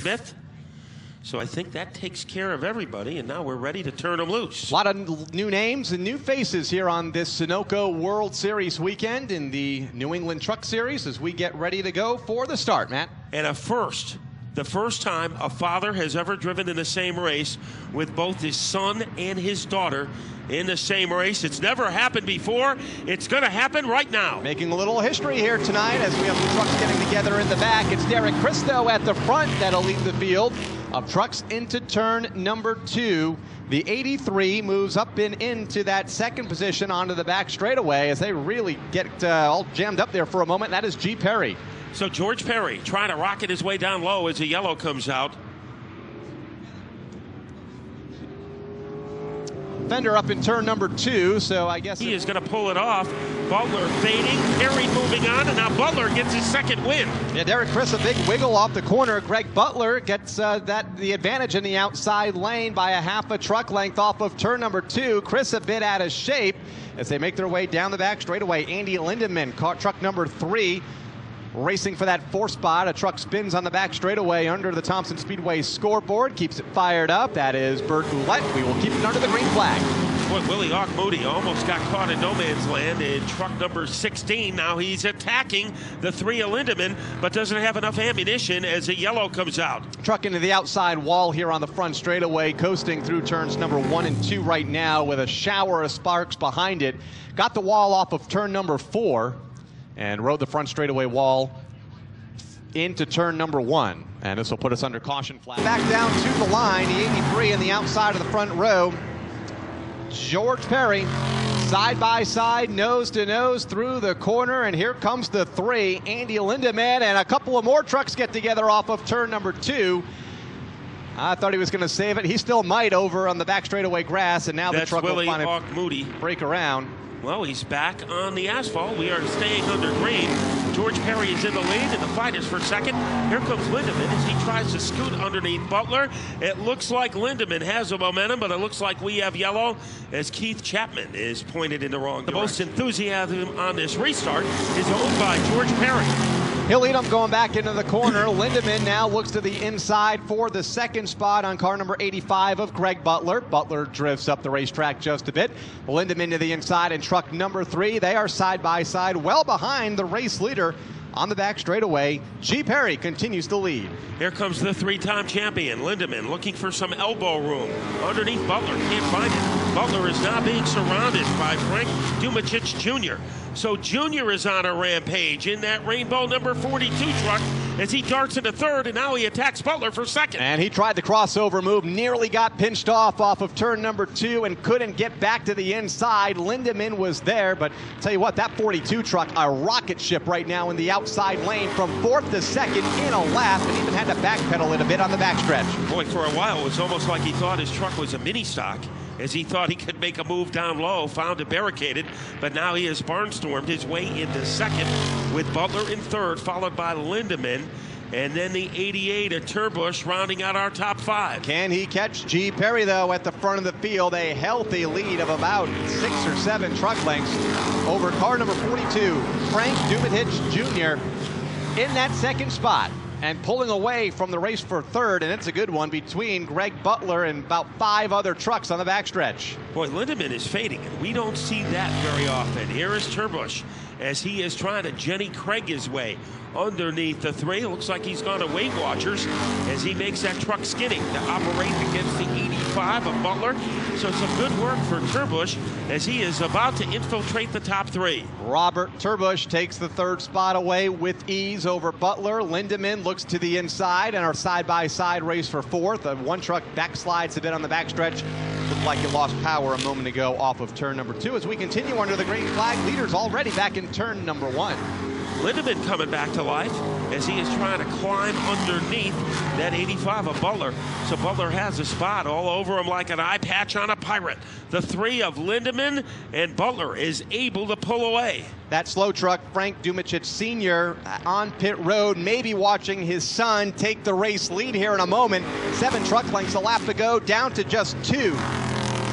5th. So I think that takes care of everybody, and now we're ready to turn them loose. A lot of new names and new faces here on this Sunoco World Series weekend in the New England Truck Series as we get ready to go for the start, Matt. And a first. The first time a father has ever driven in the same race with both his son and his daughter in the same race. It's never happened before. It's going to happen right now. Making a little history here tonight as we have the trucks getting together in the back. It's Derek Christo at the front that'll lead the field of trucks into turn number 2. The 83 moves up and into that second position onto the back straightaway as they really get all jammed up there for a moment. That is G. Perry. So George Perry trying to rocket his way down low as the yellow comes out. Fender up in turn number 2, so I guess he is going to pull it off. Butler fading, Perry moving on, and now Butler gets his second win. Yeah, Derek Chris, a big wiggle off the corner. Greg Butler gets the advantage in the outside lane by a half a truck length off of turn number 2. Chris a bit out of shape as they make their way down the back straightaway. Andy Lindemann caught truck number 3. Racing for that 4th spot. A truck spins on the back straightaway under the Thompson Speedway scoreboard. Keeps it fired up. That is Bert Ouellette. We will keep it under the green flag. Boy, Willie Hawk Moody almost got caught in no man's land in truck number 16. Now he's attacking the 3 of Lindemann, but doesn't have enough ammunition as the yellow comes out. Truck into the outside wall here on the front straightaway, coasting through turns number 1 and 2 right now with a shower of sparks behind it. Got the wall off of turn number 4. And rode the front straightaway wall into turn number 1. And this will put us under caution flag. Back down to the line, the 83 in the outside of the front row. George Perry, side by side, nose to nose through the corner. And here comes the 3, Andy Lindemann. And a couple of more trucks get together off of turn number 2. I thought he was going to save it. He still might over on the back straightaway grass. And now the truck Willie will finally Hawk Moody break around. Well, he's back on the asphalt. We are staying under green. George Perry is in the lead, and the fight is for second. Here comes Lindemann as he tries to scoot underneath Butler. It looks like Lindemann has the momentum, but it looks like we have yellow as Keith Chapman is pointed in the wrong direction. The most enthusiasm on this restart is owned by George Perry. He'll lead him going back into the corner. Lindemann now looks to the inside for the 2nd spot on car number 85 of Greg Butler. Butler drifts up the racetrack just a bit. Lindemann to the inside in truck number 3. They are side by side, well behind the race leader on the back straightaway. G. Perry continues to lead. Here comes the 3-time champion, Lindemann, looking for some elbow room. Underneath Butler, can't find it. Butler is now being surrounded by Frank Dumachich Jr. So Jr. is on a rampage in that rainbow number 42 truck as he darts into 3rd, and now he attacks Butler for 2nd. And he tried the crossover move, nearly got pinched off of turn number 2 and couldn't get back to the inside. Lindemann was there, but tell you what, that 42 truck, a rocket ship right now in the outside lane from 4th to 2nd in a lap, and even had to backpedal it a bit on the backstretch. Boy, for a while, it was almost like he thought his truck was a mini stock, as he thought he could make a move down low, found it barricaded, but now he has barnstormed his way into 2nd with Butler in 3rd, followed by Lindemann, and then the 88 at Turbush rounding out our top 5. Can he catch G. Perry, though, at the front of the field? A healthy lead of about 6 or 7 truck lengths over car number 42, Frank Dumachich Jr. in that 2nd spot. And pulling away from the race for 3rd, and it's a good one between Greg Butler and about 5 other trucks on the backstretch. Boy, Lindemann is fading, and we don't see that very often. Here is Turbush as he is trying to Jenny Craig his way underneath the 3. Looks like he's gone to Weight Watchers as he makes that truck skinny to operate against the 85 of Butler. So some good work for Turbush as he is about to infiltrate the top 3. Robert Turbush takes the 3rd spot away with ease over Butler. Lindemann looks to the inside and our side-by-side race for 4th. One truck backslides a bit on the backstretch. Looked like it lost power a moment ago off of turn number 2. As we continue under the green flag, leaders already back in turn number 1. Lindemann coming back to life as he is trying to climb underneath that 85 of Butler. So Butler has a spot all over him like an eye patch on a pirate. The 3 of Lindemann, and Butler is able to pull away. That slow truck, Frank Dumachich Sr. on pit road, maybe watching his son take the race lead here in a moment. 7 truck lengths, a lap to go, down to just 2.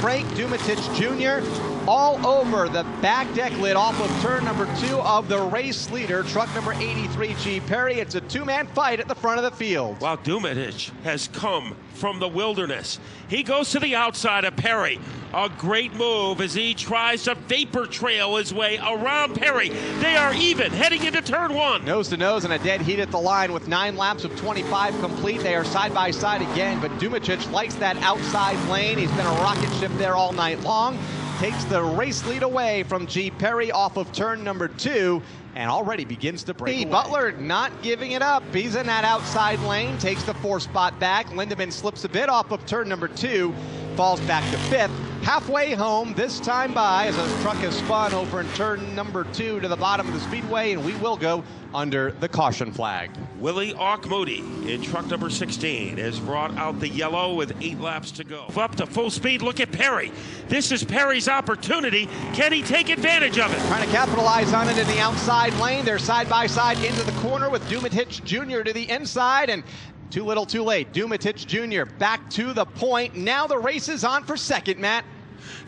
Frank Dumachich Jr. all over the back deck lid off of turn number 2 of the race leader, truck number 83, G. Perry. It's a two-man fight at the front of the field. Wow, Dumitich has come from the wilderness. He goes to the outside of Perry. A great move as he tries to vapor trail his way around Perry. They are even heading into turn 1. Nose to nose and a dead heat at the line with 9 laps of 25 complete. They are side by side again, but Dumitich likes that outside lane. He's been a rocket ship there all night long. Takes the race lead away from G. Perry off of turn number 2 and already begins to break away. Butler not giving it up. He's in that outside lane, takes the 4 spot back. Lindemann slips a bit off of turn number 2, falls back to 5th. Halfway home, this time by, as a truck has spun over in turn number 2 to the bottom of the speedway, and we will go under the caution flag. Willie Auchmoody in truck number 16 has brought out the yellow with 8 laps to go. Up to full speed, look at Perry. This is Perry's opportunity. Can he take advantage of it? Trying to capitalize on it in the outside lane. They're side by side into the corner with Dumitich Jr. to the inside, and too little too late. Dumitich Jr. back to the point. Now the race is on for second, Matt.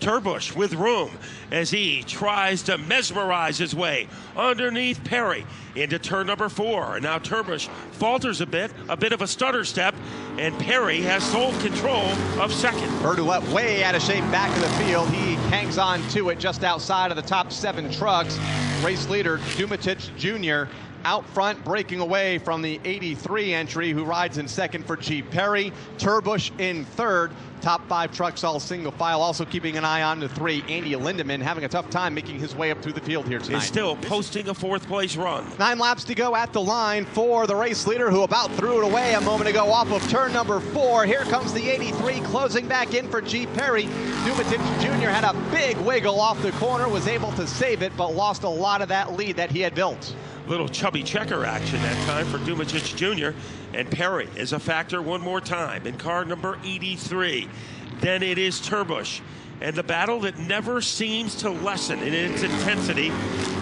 Turbush with room as he tries to mesmerize his way underneath Perry into turn number 4. And now Turbush falters a bit of a stutter step, and Perry has sole control of second. Bertolette way out of shape back of the field. He hangs on to it just outside of the top 7 trucks. Race leader Dumitich Jr. out front, breaking away from the 83 entry, who rides in second for G. Perry. Turbush in third. Top 5 trucks all single file. Also keeping an eye on the 3, Andy Lindemann, having a tough time making his way up through the field here tonight. He's still posting a 4th place run. 9 laps to go at the line for the race leader, who about threw it away a moment ago off of turn number 4. Here comes the 83 closing back in for G. Perry. Dumitich Jr. had a big wiggle off the corner, was able to save it, but lost a lot of that lead that he had built. Little chubby checker action that time for Dumitich Jr. And Perry is a factor one more time in car number 83. Then it is Turbush. And the battle that never seems to lessen in its intensity,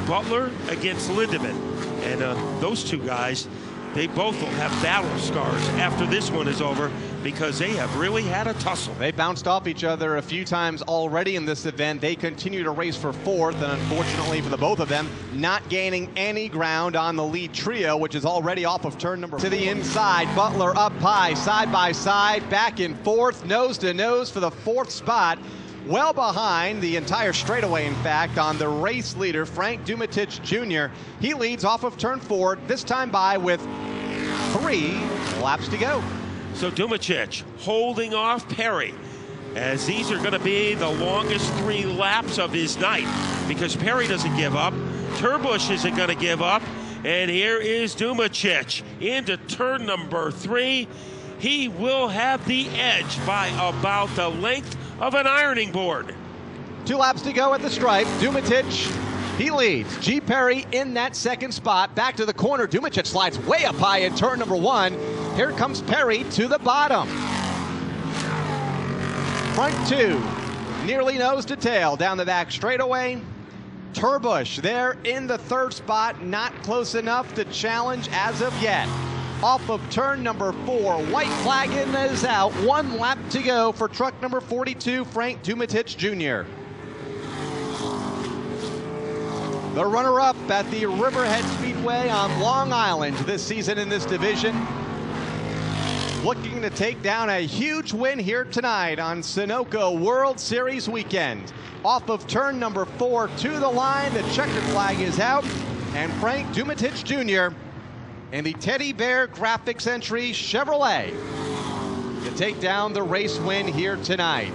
Butler against Lindemann. And those two guys, they both will have battle scars after this one is over, because they have really had a tussle. They bounced off each other a few times already in this event. They continue to race for 4th, and unfortunately for the both of them, not gaining any ground on the lead trio, which is already off of turn number 4. To the inside, Butler up high, side by side, back in 4th, nose to nose for the 4th spot. Well behind the entire straightaway, in fact, on the race leader, Frank Dumitich Jr. He leads off of turn 4, this time by with 3 laps to go. So Dumitich holding off Perry, as these are going to be the longest 3 laps of his night, because Perry doesn't give up, Turbush isn't going to give up, and here is Dumitich into turn number 3. He will have the edge by about the length of an ironing board. 2 laps to go at the stripe. Dumitich, he leads. G. Perry in that 2nd spot. Back to the corner. Dumitich slides way up high in turn number 1. Here comes Perry to the bottom. Front 2, nearly nose to tail down the back straightaway. Turbush there in the 3rd spot, not close enough to challenge as of yet. Off of turn number 4, white flag is out. 1 lap to go for truck number 42, Frank Dumitich Jr. The runner-up at the Riverhead Speedway on Long Island this season in this division, looking to take down a huge win here tonight on Sunoco World Series weekend. Off of turn number 4 to the line, the checkered flag is out, and Frank Dumitich Jr. in the Teddy Bear Graphics entry Chevrolet to take down the race win here tonight.